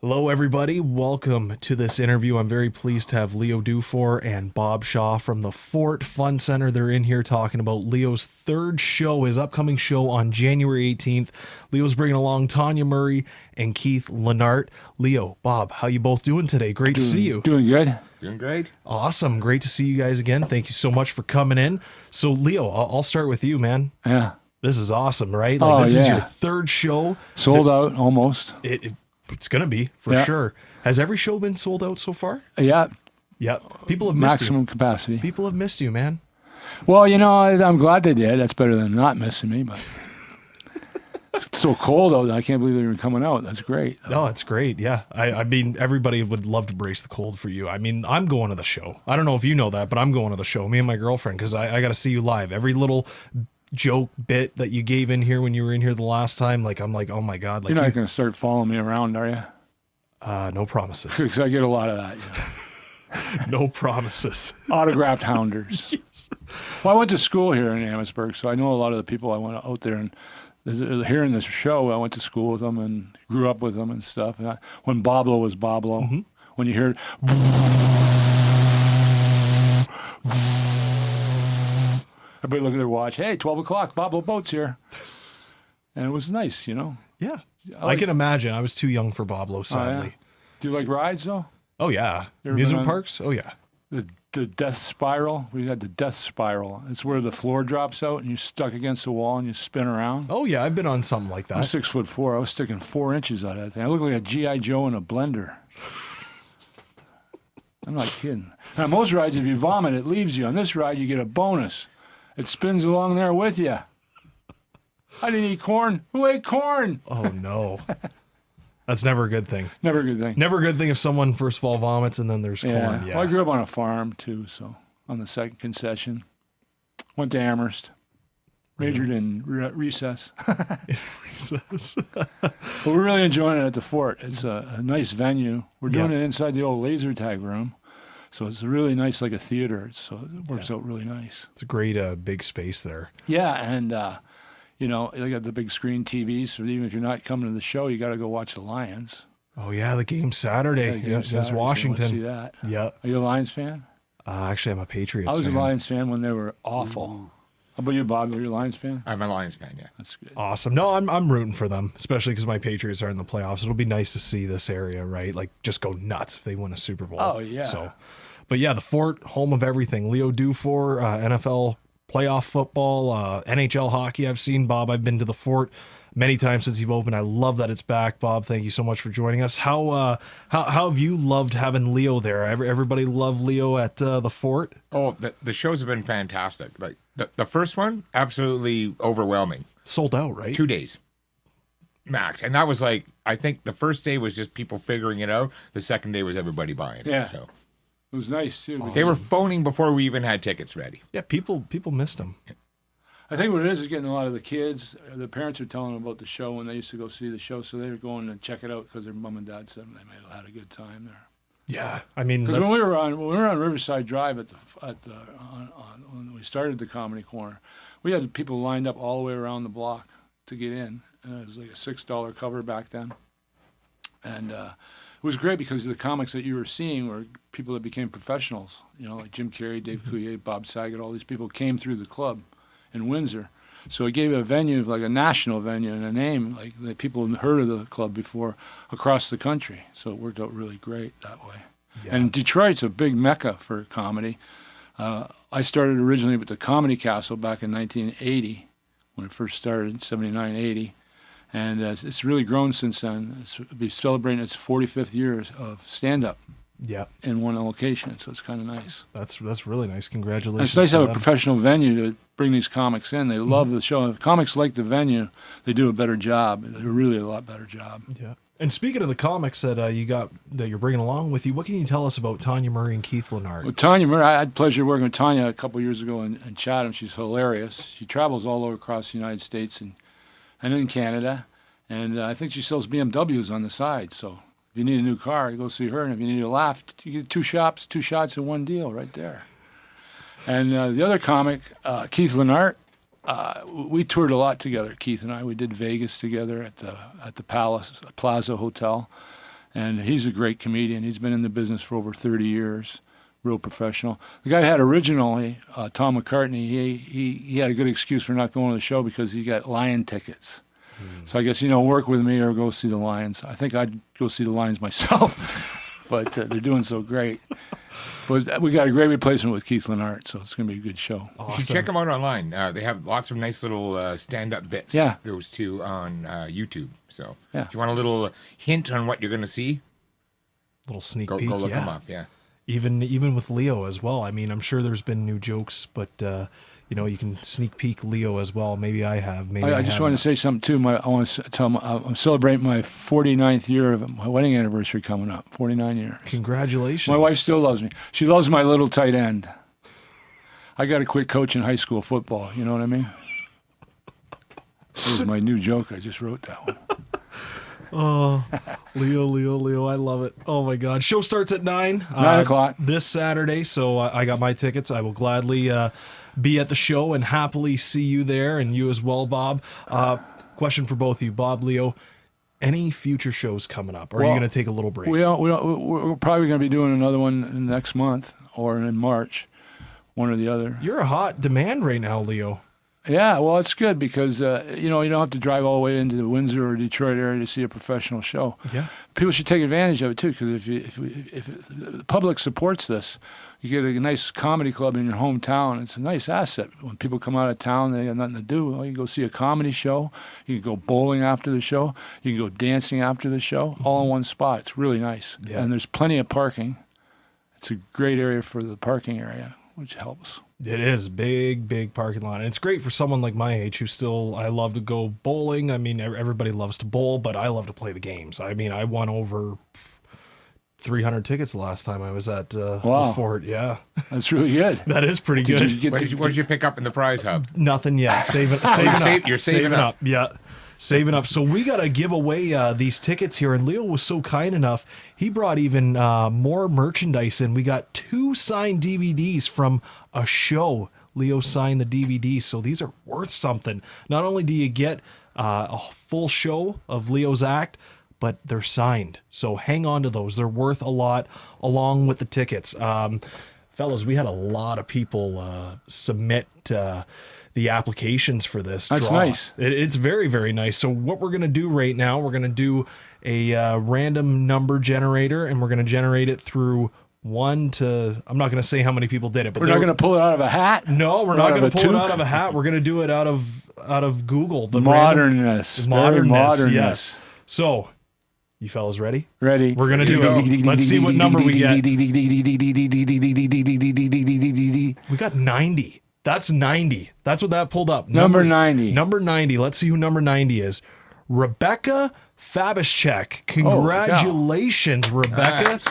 Hello, everybody. Welcome to this interview. I'm very pleased to have Leo Dufour and Bob Shaw from the Fort Fun Center. They're in here talking about Leo's third show, his upcoming show on January 18th. Leo's bringing along Tanya Murray and Keith Lennart. Leo, Bob, how you both doing today? Great to see you. Doing good. Doing great. Awesome. Great to see you guys again. Thank you so much for coming in. So, Leo, I'll start with you, man. Yeah. This is awesome, right? Like, this is your third show. Sold out almost. It's going to be, for sure. Has every show been sold out so far? Yeah. Yeah. People have missed Maximum you. capacity. People have missed you, man. Well, you know, I'm glad they did. That's better than not missing me, but it's so cold out. I can't believe they were coming out. That's great. No, it's great. Yeah. I mean, everybody would love to brace the cold for you. I mean, I'm going to the show. I don't know if you know that, but I'm going to the show, me and my girlfriend, because I got to see you live. Every little joke bit that you gave in here when you were in here the last time, like, I'm like, oh my God. Like, You're not going to start following me around, are you? No promises. Because I get a lot of that, you know. No promises. Autographed hounders. Yes. Well, I went to school here in Amherstburg, so I know a lot of the people I went out there. And hearing this show, I went to school with them and grew up with them and stuff. And when Boblo was Boblo, when you hear everybody look at their watch. Hey, 12 o'clock, Boblo Boat's here. And it was nice, you know. Yeah. I can imagine. I was too young for Boblo, sadly. Oh, yeah. Do you like rides, though? Oh, yeah. ever Amusement been on- parks? Oh, yeah. The death spiral. We had the death spiral. It's where the floor drops out and you're stuck against the wall and you spin around. Oh, yeah. I've been on something like I'm that. 6'4". I was sticking 4 inches out of that thing. I look like a G.I. Joe in a blender. I'm not kidding. On most rides, if you vomit, it leaves you. On this ride, you get a bonus. It spins along there with you. I didn't eat corn. Who ate corn? Oh, no. That's never a good thing. Never a good thing. Never a good thing if someone, first of all, vomits and then there's corn. Yeah. Well, I grew up on a farm, too, so on the second concession. Went to Amherst. Majored in recess. But we're really enjoying it at the Fort. It's a nice venue. We're doing it inside the old laser tag room. So it's really nice, like a theater. So it works out really nice. It's a great big space there. Yeah, and, you know, they got the big screen TVs. So even if you're not coming to the show, you got to go watch the Lions. Oh, yeah, the game Saturday against Washington. So you want to see that. Yeah. Are you a Lions fan? Actually, I'm a Patriots I was fan. a Lions fan when they were awful. How about you, Bob? Are you a Lions fan? I'm a Lions fan, yeah. That's good. Awesome. No, I'm rooting for them, especially because my Patriots are in the playoffs. It'll be nice to see this area, right? Like, just go nuts if they win a Super Bowl. Oh, yeah. So, but yeah, the Fort, home of everything. Leo Dufour, NFL playoff football, NHL hockey. I've seen, Bob. I've been to the Fort many times since you've opened. I love that it's back, Bob. Thank you so much for joining us. How have you loved having Leo there? Everybody loved Leo at the Fort. Oh, the shows have been fantastic. Like the first one, absolutely overwhelming. Sold out, right? 2 days max, and that was like, I think the first day was just people figuring it out. The second day was everybody buying it. Yeah. So It was nice, too. they were phoning before we even had tickets ready. Yeah, people missed him. I think what it is getting a lot of the kids, the parents are telling them about the show when they used to go see the show, so they were going to check it out because their mom and dad said they may have had a good time there. Yeah, I mean, Because when we were on Riverside Drive when we started the Comedy Corner, we had people lined up all the way around the block to get in. It was like a $6 cover back then, and it was great because the comics that you were seeing were people that became professionals. You know, like Jim Carrey, Dave Coulier, Bob Saget. All these people came through the club in Windsor. So it gave it a venue, like a national venue, and a name like that people had heard of the club before across the country. So it worked out really great that way. Yeah. And Detroit's a big mecca for comedy. I started originally with the Comedy Castle back in 1980 when it first started, 79, 80. And it's really grown since then. It'll be celebrating its 45th year of stand-up. Yeah, in one location, so it's kind of nice. That's really nice. Congratulations. And it's nice to have a professional venue to bring these comics in. They love the show. If comics like the venue, they do a better job. They do really a lot better job. Yeah. And speaking of the comics that you're bringing along with you, what can you tell us about Tanya Murray and Keith Lennart? Well, Tanya Murray, I had the pleasure of working with Tanya a couple of years ago in Chatham. She's hilarious. She travels all over across the United States and in Canada, and I think she sells BMWs on the side. So if you need a new car, you go see her, and if you need a laugh, you get two shots in one deal right there. And the other comic, Keith Lennart, we toured a lot together, Keith and I. We did Vegas together at the Plaza Hotel, And he's a great comedian. He's been in the business for over 30 years, real professional. The guy I had originally, Tom McCartney, he had a good excuse for not going to the show because he got Lion tickets. So I guess, work with me or go see the Lions. I think I'd go see the Lions myself, but they're doing so great. But we got a great replacement with Keith Lennart, so it's going to be a good show. You should check them out online. They have lots of nice little stand-up bits, those two, on YouTube. So if you want a little hint on what you're going to see, little sneak peek, go look them up, Even with Leo as well. I mean, I'm sure there's been new jokes, but you can sneak peek Leo as well. Maybe I have. Maybe I just want to say something too. I want to tell them I'm celebrating my 49th year of my wedding anniversary coming up. 49 years. Congratulations. My wife still loves me. She loves my little tight end. I got to quit coaching high school football. You know what I mean? This is my new joke. I just wrote that one. Oh, Leo, I love it. Oh, my God. Show starts at 9. 9 o'clock. This Saturday, so I got my tickets. I will gladly be at the show and happily see you there, and you as well, Bob. Question for both of you, Bob, Leo. Any future shows coming up? Or are you going to take a little break? We're probably going to be doing another one next month or in March, one or the other. You're a hot demand right now, Leo. Yeah, well, it's good because, you don't have to drive all the way into the Windsor or Detroit area to see a professional show. Yeah. People should take advantage of it, too, because if the public supports this, you get a nice comedy club in your hometown. It's a nice asset. When people come out of town, they have nothing to do. Well, you can go see a comedy show. You can go bowling after the show. You can go dancing after the show, all in one spot. It's really nice. Yeah. And there's plenty of parking. It's a great area for the parking area, which helps. It is big parking lot. And it's great for someone like my age who I love to go bowling. I mean, everybody loves to bowl, but I love to play the games. I mean, I won over 300 tickets the last time I was at the Fort. Yeah. That's really good. That is pretty good. What did you pick up in the prize hub? Nothing yet. Saving up. Yeah. Saving up. So we got to give away these tickets here. And Leo was so kind enough. He brought even more merchandise in. We got 2 signed DVDs from a show. Leo signed the DVDs. So these are worth something. Not only do you get a full show of Leo's act, but they're signed. So hang on to those. They're worth a lot along with the tickets. Fellas, we had a lot of people submit the applications for this That's draw. Nice. It's very, very nice. So what we're going to do right now, we're going to do a random number generator, and we're going to generate it through 1 to, I'm not going to say how many people did it. But we're not going to pull it out of a hat? No, we're not going to pull it out of a hat. We're going to do it out of Google. The modernness. Modernness, yes. So, you fellas ready? Ready. We're going to do it. Let's see what number we get. We got 90. That's 90. That's what that pulled up. Number 90. Number 90. Let's see who number 90 is. Rebecca Fabischek. Congratulations, Rebecca. Nice.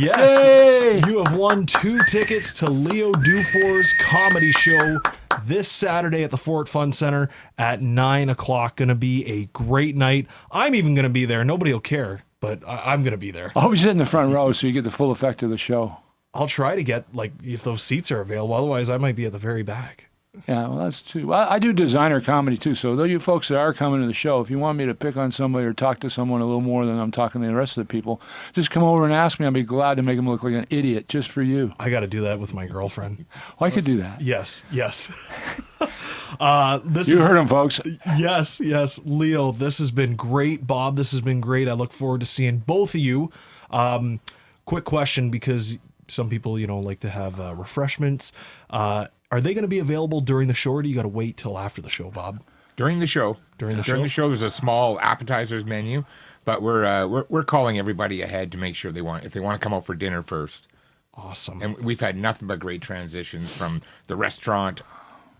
Yes. Yay! You have won 2 tickets to Leo Dufour's comedy show this Saturday at the Fort Fun Center at 9 o'clock. Going to be a great night. I'm even going to be there. Nobody will care, but I'm going to be there. I hope you sit in the front row so you get the full effect of the show. I'll try to get, if those seats are available. Otherwise, I might be at the very back. Yeah, well, that's true. Well, I do designer comedy, too. So, though you folks that are coming to the show, if you want me to pick on somebody or talk to someone a little more than I'm talking to the rest of the people, just come over and ask me. I'll be glad to make them look like an idiot just for you. I got to do that with my girlfriend. Well, I could do that. Yes. You heard him, folks. Yes. Leo, this has been great. Bob, this has been great. I look forward to seeing both of you. Quick question, because some people, like to have refreshments. Are they going to be available during the show, or do you got to wait till after the show, Bob? During the show. During the show, there's a small appetizers menu, but we're calling everybody ahead to make sure if they want to come out for dinner first. Awesome. And we've had nothing but great transitions from the restaurant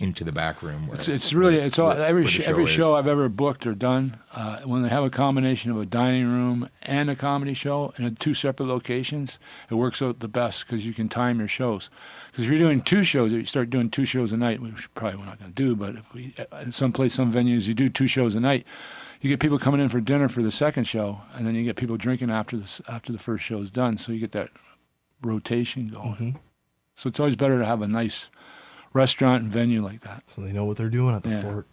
into the back room. Every show I've ever booked or done, when they have a combination of a dining room and a comedy show in 2 separate locations, it works out the best because you can time your shows. Because if you're doing 2 shows, if you start doing 2 shows a night, which probably we're not going to do, but if we in some venues you do 2 shows a night, you get people coming in for dinner for the second show, and then you get people drinking after the first show is done. So you get that rotation going. Mm-hmm. So it's always better to have a nice restaurant and venue like that. So they know what they're doing at the Fort.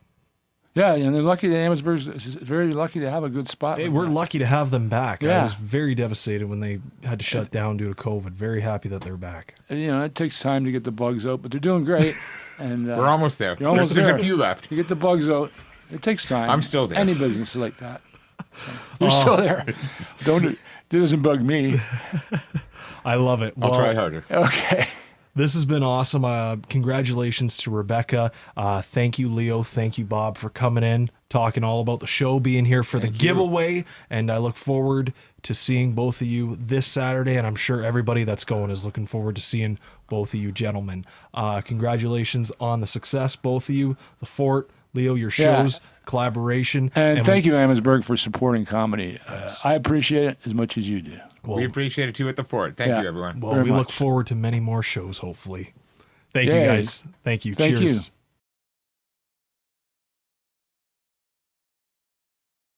Yeah, and they're lucky. Amherstburg's very lucky to have a good spot. Hey, we're lucky to have them back. Yeah. I was very devastated when they had to shut down due to COVID. Very happy that they're back. It takes time to get the bugs out, but they're doing great. And we're almost there. There's a few left. You get the bugs out. It takes time. I'm still there. Any business is like that. You're still there. It doesn't bug me. I love it. I'll try harder. Okay. This has been awesome. Congratulations to Rebecca. Thank you, Leo. Thank you, Bob, for coming in, talking all about the show, being here for the giveaway. And I look forward to seeing both of you this Saturday. And I'm sure everybody that's going is looking forward to seeing both of you gentlemen. Congratulations on the success, both of you, the Fort, Leo, your shows, collaboration. And thank you, Amherstburg, for supporting comedy. I appreciate it as much as you do. Well, we appreciate it too at the Fort. Thank you, everyone. Well, we look forward to many more shows, hopefully. Thank you, guys. Thank you. Cheers. Thank you.